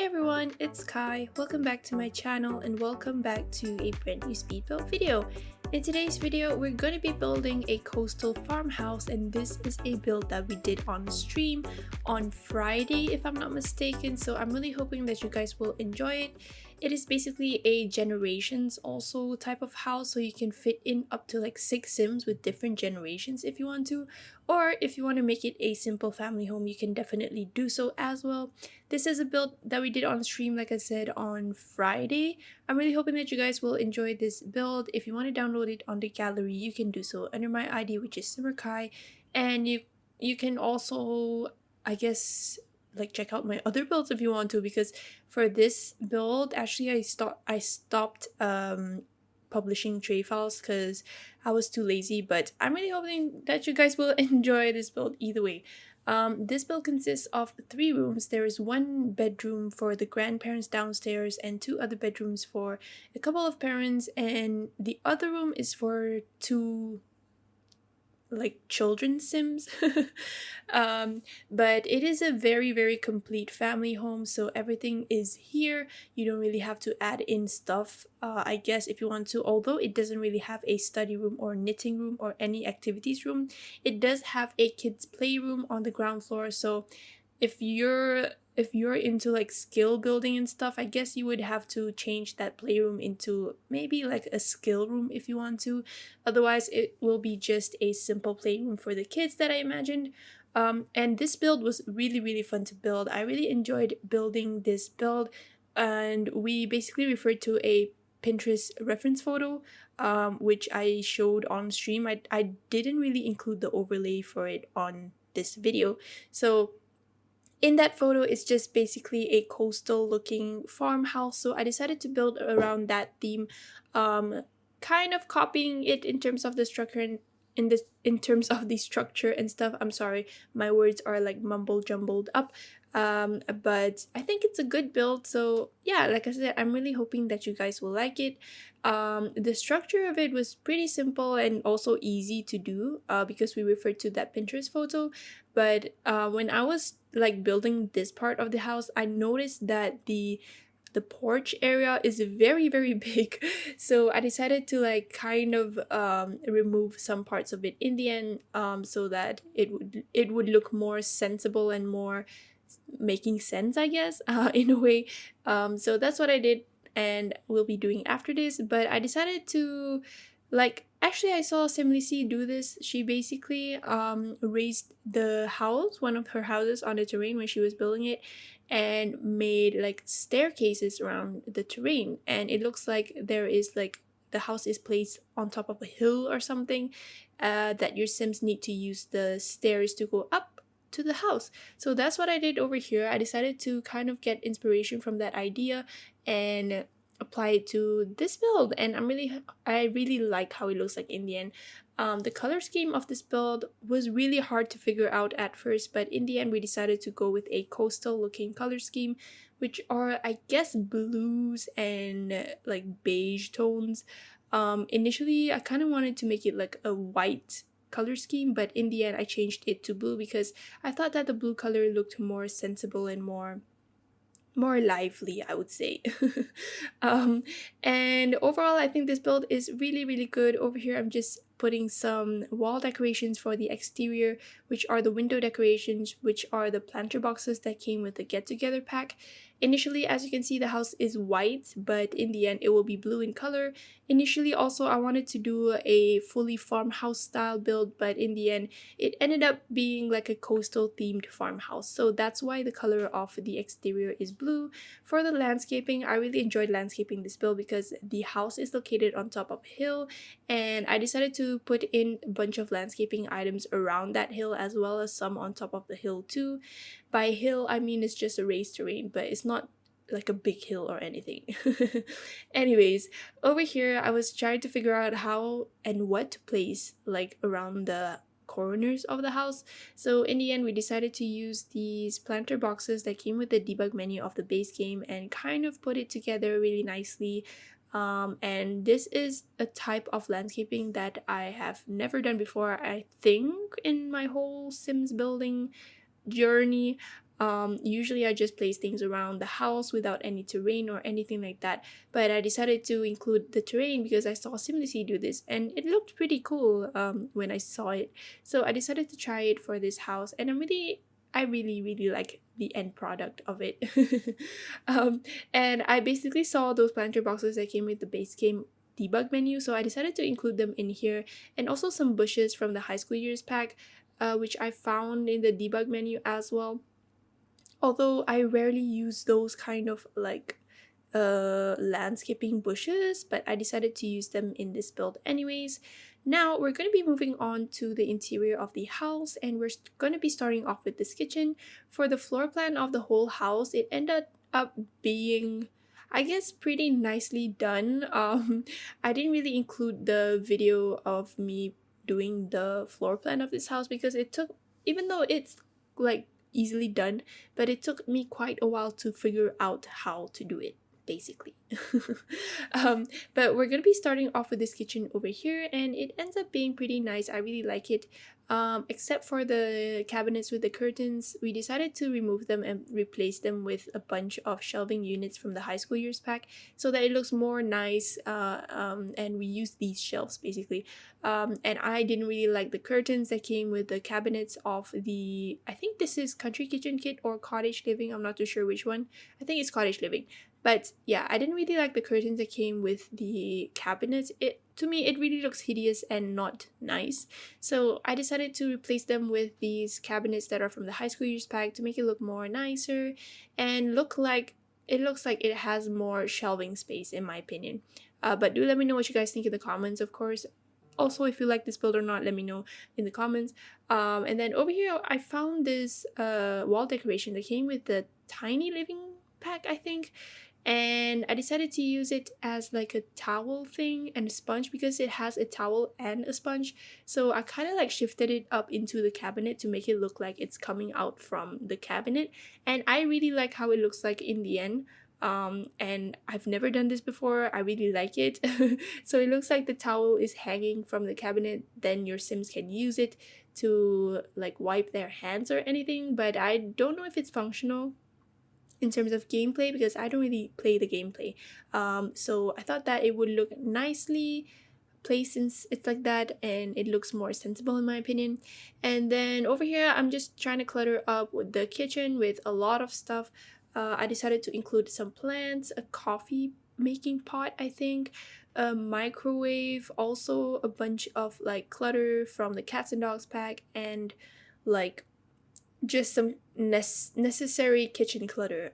everyone, it's Kai. Welcome back to my channel and welcome back to a brand new speed build video. In today's video, we're going to be building a coastal farmhouse, and this is a build that we did on stream on Friday if I'm not mistaken, so I'm really hoping that you guys will enjoy it. It is basically a generations also type of house, so you can fit in up to like 6 sims with different generations if you want to, or if you want to make it a simple family home, you can definitely do so as well. This is a build that we did on stream, like I said, on Friday. I'm really hoping that you guys will enjoy this build. If you want to download it on the gallery, you can do so under my ID, which is simmerkhai, and you can also, I guess, like check out my other builds if you want to, because for this build actually I stopped publishing tray files because I was too lazy, but I'm really hoping that you guys will enjoy this build either way. This build consists of 3 rooms. There is 1 bedroom for the grandparents downstairs and 2 other bedrooms for a couple of parents, and the other room is for 2 like children's sims. But it is a very complete family home, so everything is here. You don't really have to add in stuff, I guess, if you want to, although it doesn't really have a study room or knitting room or any activities room. It does have a kids playroom on the ground floor, so if you're into like skill building and stuff, I guess you would have to change that playroom into maybe like a skill room if you want to. Otherwise, it will be just a simple playroom for the kids that I imagined. And this build was really fun to build. I really enjoyed building this build, and we basically referred to a Pinterest reference photo, which I showed on stream. I didn't really include the overlay for it on this video. So in that photo, it's just basically a coastal looking farmhouse, so I decided to build around that theme, kind of copying it in terms of the structure and in terms of the structure and stuff. I'm sorry, my words are like mumble jumbled up, but I think it's a good build. So yeah, like I said, I'm really hoping that you guys will like it. The structure of it was pretty simple and also easy to do, because we referred to that Pinterest photo. But when I was like building this part of the house, I noticed that the porch area is very big, so I decided to like kind of remove some parts of it in the end, so that it would look more sensible and more making sense, I guess, in a way. So that's what I did and will be doing after this. But I decided to, like, actually I saw Simlicy do this. She basically raised the house, one of her houses, on the terrain when she was building it, and made like staircases around the terrain, and it looks like there is like the house is placed on top of a hill or something, that your sims need to use the stairs to go up to the house. So that's what I did over here. I decided to kind of get inspiration from that idea and apply it to this build, and I really like how it looks like in the end. The color scheme of this build was really hard to figure out at first, but in the end we decided to go with a coastal looking color scheme, which are, I guess, blues and like beige tones. Initially I kind of wanted to make it like a white color scheme, but in the end I changed it to blue because I thought that the blue color looked more sensible and more lively, I would say. And overall, I think this build is really good. Over here I'm just putting some wall decorations for the exterior, which are the window decorations, which are the planter boxes that came with the get together pack. Initially, as you can see, the house is white, but in the end it will be blue in color. Initially also I wanted to do a fully farmhouse style build, but in the end it ended up being like a coastal themed farmhouse, so that's why the color of the exterior is blue. For the landscaping, I really enjoyed landscaping this build because the house is located on top of a hill, and I decided to put in a bunch of landscaping items around that hill as well as some on top of the hill too. By hill I mean it's just a raised terrain, but it's not like a big hill or anything. Anyways, over here I was trying to figure out how and what to place like around the corners of the house. So in the end we decided to use these planter boxes that came with the debug menu of the base game and kind of put it together really nicely. And this is a type of landscaping that I have never done before, I think, in my whole Sims building journey. Usually I just place things around the house without any terrain or anything like that, but I decided to include the terrain because I saw Simlicy do this and it looked pretty cool when I saw it. So I decided to try it for this house, and I really like the end product of it. um, and I basically saw those planter boxes that came with the base game debug menu, so I decided to include them in here, and also some bushes from the high school years pack, which I found in the debug menu as well. Although I rarely use those kind of like landscaping bushes, but I decided to use them in this build anyways. Now we're going to be moving on to the interior of the house, and we're going to be starting off with this kitchen. For the floor plan of the whole house, it ended up being, I guess, pretty nicely done. I didn't really include the video of me doing the floor plan of this house because it took, even though it's like easily done, but it took me quite a while to figure out how to do it, basically. But we're gonna be starting off with this kitchen over here, and it ends up being pretty nice. I really like it. Except for the cabinets with the curtains, we decided to remove them and replace them with a bunch of shelving units from the high school years pack so that it looks more nice. And we used these shelves basically. And I didn't really like the curtains that came with the cabinets of the, I think this is Country Kitchen Kit or Cottage Living, I'm not too sure which one. I think it's Cottage Living. But yeah, I didn't really like the curtains that came with the cabinets. To me, it really looks hideous and not nice. So I decided to replace them with these cabinets that are from the high school years pack to make it look more nicer and looks like it has more shelving space in my opinion. But do let me know what you guys think in the comments, of course. Also, if you like this build or not, let me know in the comments. And then over here, I found this wall decoration that came with the tiny living pack, I think. And I decided to use it as like a towel thing and a sponge because it has a towel and a sponge. So I kind of like shifted it up into the cabinet to make it look like it's coming out from the cabinet. And I really like how it looks like in the end. And I've never done this before. I really like it. So it looks like the towel is hanging from the cabinet, then your Sims can use it to like wipe their hands or anything, but I don't know if it's functional in terms of gameplay because I don't really play the gameplay. So I thought that it would look nicely placed since it's like that, and it looks more sensible in my opinion. And then over here, I'm just trying to clutter up with the kitchen with a lot of stuff. I decided to include some plants, a coffee making pot, I think, a microwave, also a bunch of like clutter from the cats and dogs pack, and like just some necessary kitchen clutter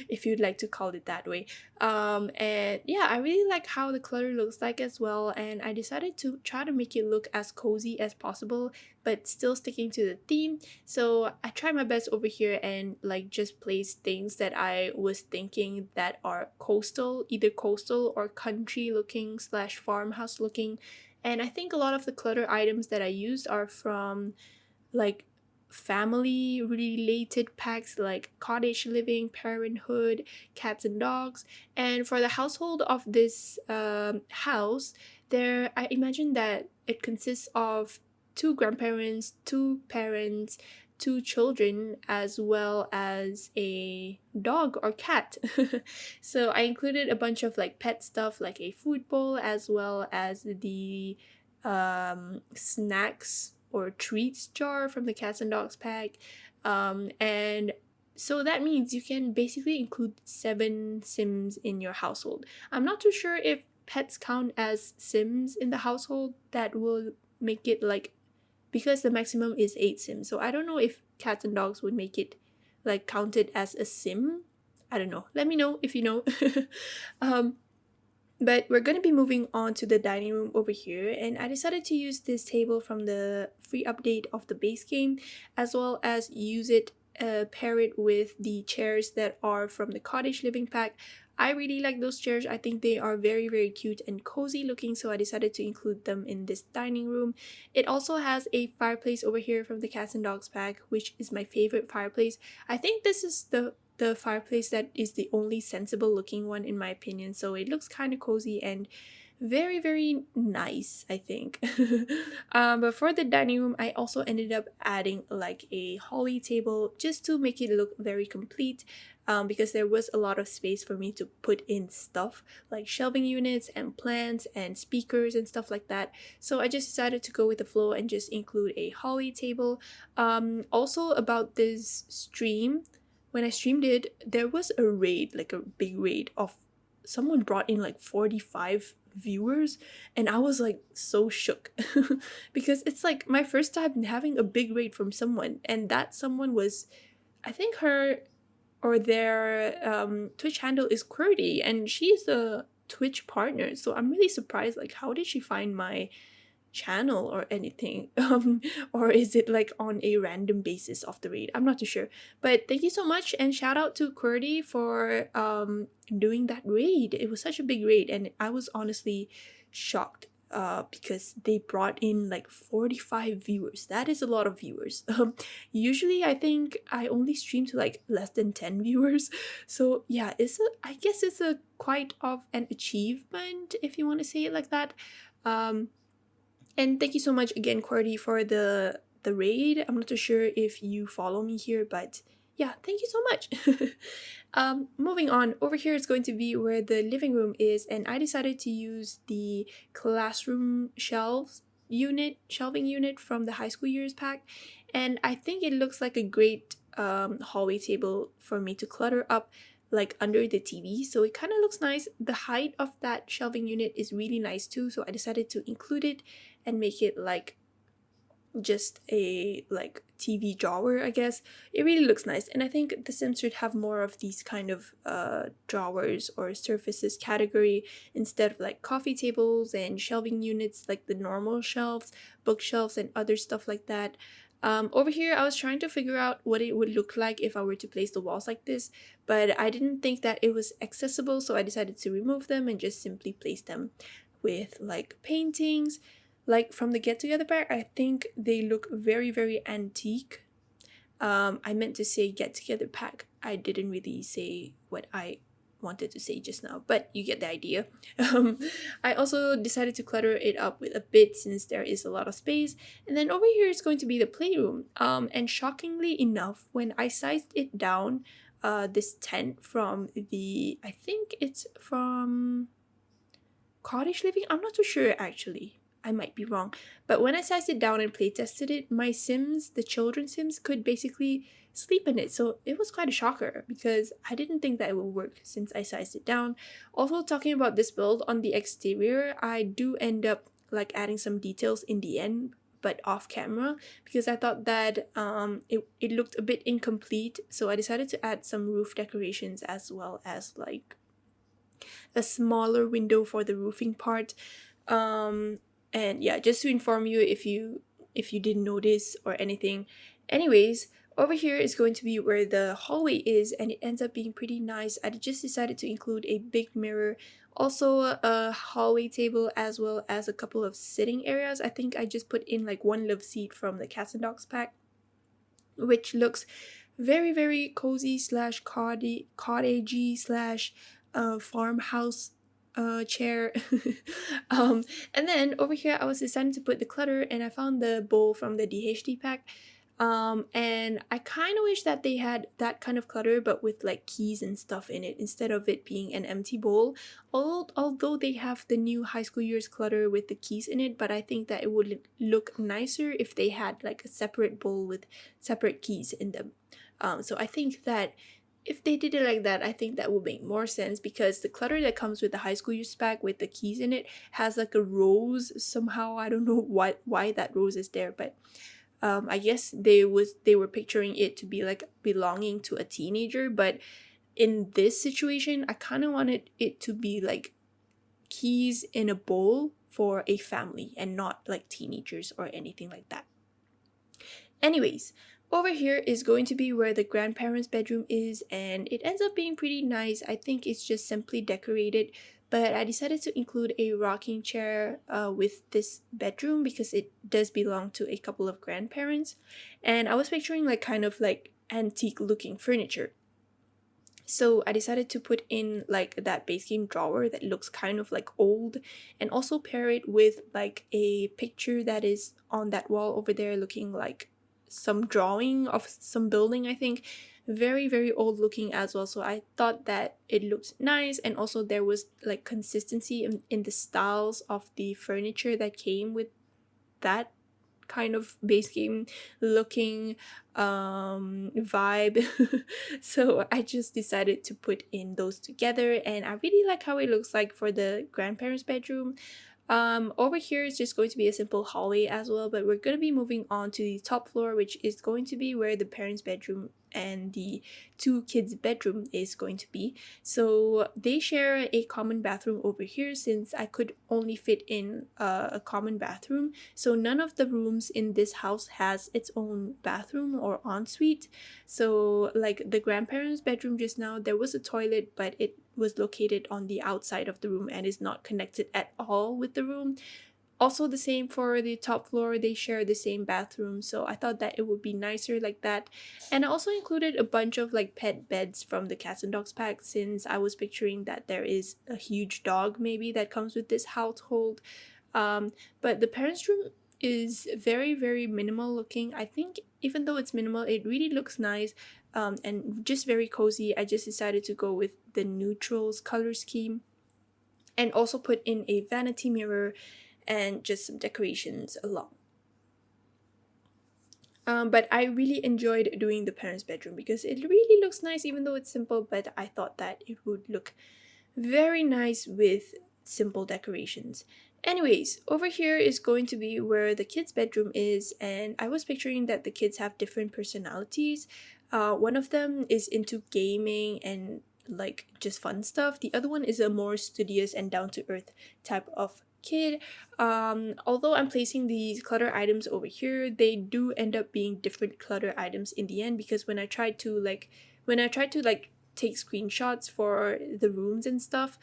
if you'd like to call it that way. And yeah, I really like how the clutter looks like as well, and I decided to try to make it look as cozy as possible but still sticking to the theme. So I tried my best over here and like just place things that I was thinking that are coastal, either coastal or country looking slash farmhouse looking. And I think a lot of the clutter items that I used are from like family related packs like cottage living, parenthood, cats and dogs. And for the household of this house, there I imagine that it consists of two grandparents, two parents, two children, as well as a dog or cat. So I included a bunch of like pet stuff like a food bowl, as well as the snacks or treats jar from the cats and dogs pack. And so that means you can basically include 7 Sims in your household. I'm not too sure if pets count as Sims in the household. That will make it like, because the maximum is 8 Sims. So I don't know if cats and dogs would make it like counted as a Sim. I don't know. Let me know if you know. But we're going to be moving on to the dining room over here, and I decided to use this table from the free update of the base game, as well as use it, pair it with the chairs that are from the cottage living pack. I really like those chairs. I think they are very cute and cozy looking, so I decided to include them in this dining room. It also has a fireplace over here from the cats and dogs pack, which is my favorite fireplace. I think this is the fireplace that is the only sensible looking one in my opinion, so it looks kind of cozy and very, very nice, I think. But for the dining room, I also ended up adding like a hallway table just to make it look very complete. Because there was a lot of space for me to put in stuff like shelving units and plants and speakers and stuff like that. So I just decided to go with the flow and just include a hallway table. Also, about this stream, when I streamed it, there was a raid, like a big raid of someone brought in like 45 viewers, and I was like so shook because it's like my first time having a big raid from someone, and that someone was, I think her or their Twitch handle is Qwerty, and she's a Twitch partner. So I'm really surprised, like, how did she find my channel or anything? Or is it like on a random basis of the raid? I'm not too sure. But thank you so much, and shout out to Qwerty for doing that raid. It was such a big raid, and I was honestly shocked because they brought in like 45 viewers. That is a lot of viewers. Usually I think I only stream to like less than 10 viewers. So yeah, I guess it's a quite of an achievement, if you want to say it like that. And thank you so much again, Qwerty, for the raid. I'm not too sure if you follow me here, but yeah, thank you so much. Moving on, over here is going to be where the living room is, and I decided to use the classroom shelving unit from the high school years pack, and I think it looks like a great hallway table for me to clutter up like under the TV, so it kind of looks nice. The height of that shelving unit is really nice too, so I decided to include it and make it like just a like TV drawer, I guess. It really looks nice, and I think The Sims should have more of these kind of drawers or surfaces category instead of like coffee tables and shelving units like the normal shelves, bookshelves, and other stuff like that. Over here, I was trying to figure out what it would look like if I were to place the walls like this, but I didn't think that it was accessible, so I decided to remove them and just simply place them with like paintings. Like from the Get Together pack, I think they look very, very antique. I meant to say Get Together pack. I didn't really say what I wanted to say just now, but you get the idea. I also decided to clutter it up with a bit since there is a lot of space. And then over here is going to be the playroom. And shockingly enough, when I sized it down, this tent from I think it's from Cottage Living. I'm not too sure actually. I might be wrong. But when I sized it down and play tested it, my Sims, the children's Sims, could basically sleep in it. So it was quite a shocker because I didn't think that it would work since I sized it down. Also, talking about this build on the exterior, I do end up like adding some details in the end, but off camera, because I thought that it looked a bit incomplete. So I decided to add some roof decorations as well as like a smaller window for the roofing part. And yeah, just to inform you if you didn't notice or anything. Anyways, over here is going to be where the hallway is, and it ends up being pretty nice. I just decided to include a big mirror, also a hallway table, as well as a couple of sitting areas. I think I just put in like one love seat from the Cats and Dogs pack, which looks very, very cozy slash cottagey slash farmhouse chair. And then over here I was deciding to put the clutter, and I found the bowl from the DHD pack. And I kind of wish that they had that kind of clutter but with like keys and stuff in it instead of it being an empty bowl. Although they have the new high school years clutter with the keys in it, but I think that it would look nicer if they had like a separate bowl with separate keys in them. So I think that if they did it like that, I think that would make more sense, because the clutter that comes with the high school years pack with the keys in it has like a rose somehow. I don't know why that rose is there, but I guess they were picturing it to be like belonging to a teenager. But in this situation, I kind of wanted it to be like keys in a bowl for a family and not like teenagers or anything like that. Anyways, over here is going to be where the grandparents' bedroom is, and it ends up being pretty nice. I think it's just simply decorated, but I decided to include a rocking chair with this bedroom because it does belong to a couple of grandparents, and I was picturing like kind of like antique looking furniture. So I decided to put in like that base game drawer that looks kind of like old, and also pair it with like a picture that is on that wall over there looking like some drawing of some building, I think. Very, very old looking as well. So I thought that it looked nice, and also there was like consistency in the styles of the furniture that came with that kind of base game looking vibe. So I just decided to put in those together, and I really like how it looks like for the grandparents bedroom. Over here is just going to be a simple hallway as well, but we're going to be moving on to the top floor, which is going to be where the parents bedroom and the two kids bedroom is going to be. So they share a common bathroom over here, since I could only fit in a common bathroom. So none of the rooms in this house has its own bathroom or ensuite. So like the grandparents bedroom, just now there was a toilet, but it was located on the outside of the room and is not connected at all with the room. Also the same for the top floor, they share the same bathroom, so I thought that it would be nicer like that. And I also included a bunch of like pet beds from the cats and dogs pack, since I was picturing that there is a huge dog maybe that comes with this household. But the parents room is very, very minimal looking. I think even though it's minimal, it really looks nice, and just very cozy. I just decided to go with the neutrals color scheme, and also put in a vanity mirror and just some decorations along. But I really enjoyed doing the parents' bedroom because it really looks nice, even though it's simple. But I thought that it would look very nice with simple decorations. Anyways, over here is going to be where the kids' bedroom is, and I was picturing that the kids have different personalities. One of them is into gaming and like just fun stuff. The other one is a more studious and down to earth type of kid. Although I'm placing these clutter items over here, they do end up being different clutter items in the end, because when I tried to take screenshots for the rooms and stuff,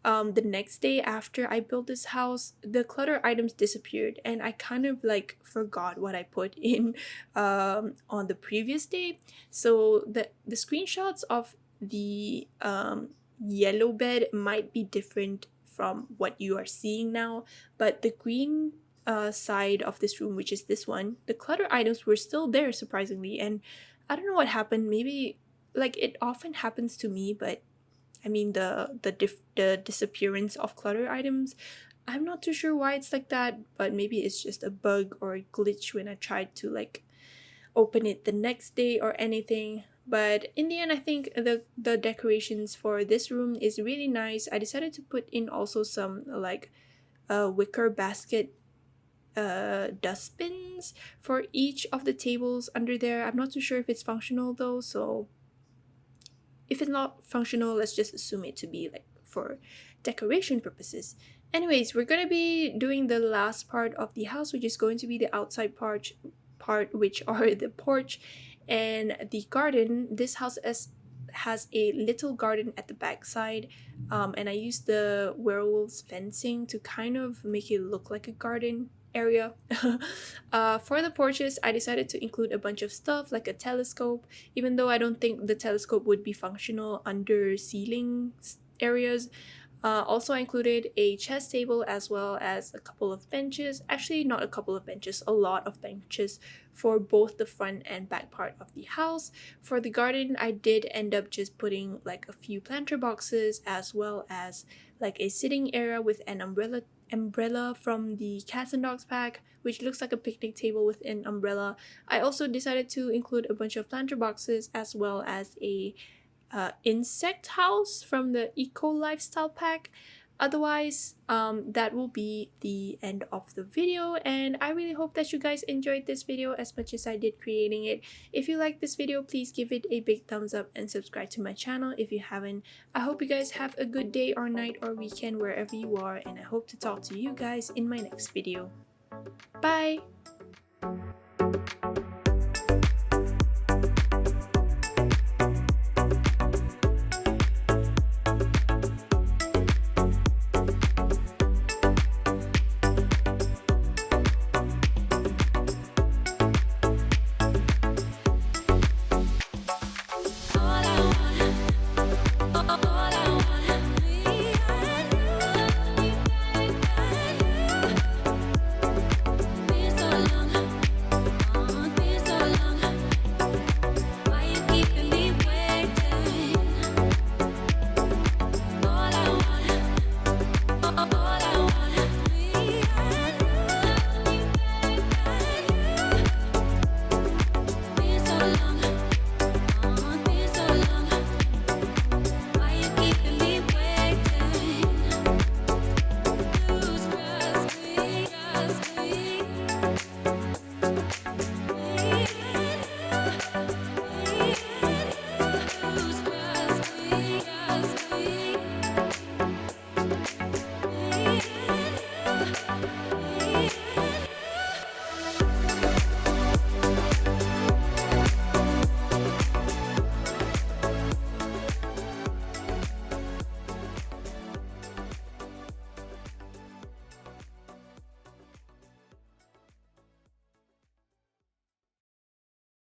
the next day after I built this house, the clutter items disappeared, and I kind of like forgot what I put in on the previous day. So the screenshots of the yellow bed might be different from what you are seeing now, but the green side of this room, which is this one, the clutter items were still there surprisingly, and I don't know what happened. Maybe like it often happens to me, but I mean the disappearance of clutter items, I'm not too sure why it's like that, but maybe it's just a bug or a glitch when I tried to like open it the next day or anything. But in the end, I think the decorations for this room is really nice. I decided to put in also some like wicker basket dustbins for each of the tables under there. I'm not too sure if it's functional though, so if it's not functional, let's just assume it to be like for decoration purposes. Anyways, we're gonna be doing the last part of the house, which is going to be the outside part, which are the porch and the garden. This house has a little garden at the back side, and I used the werewolves fencing to kind of make it look like a garden area. For the porches, I decided to include a bunch of stuff like a telescope, even though I don't think the telescope would be functional under ceiling areas. Also, I included a chess table as well as a couple of benches. Actually, not a couple of benches, a lot of benches for both the front and back part of the house. For the garden, I did end up just putting like a few planter boxes as well as like a sitting area with an umbrella from the cats and dogs pack, which looks like a picnic table with an umbrella. I also decided to include a bunch of planter boxes as well as a insect house from the eco lifestyle pack. Otherwise, that will be the end of the video, and I really hope that you guys enjoyed this video as much as I did creating it. If you like this video, please give it a big thumbs up and subscribe to my channel if you haven't. I hope you guys have a good day or night or weekend wherever you are, and I hope to talk to you guys in my next video. Bye!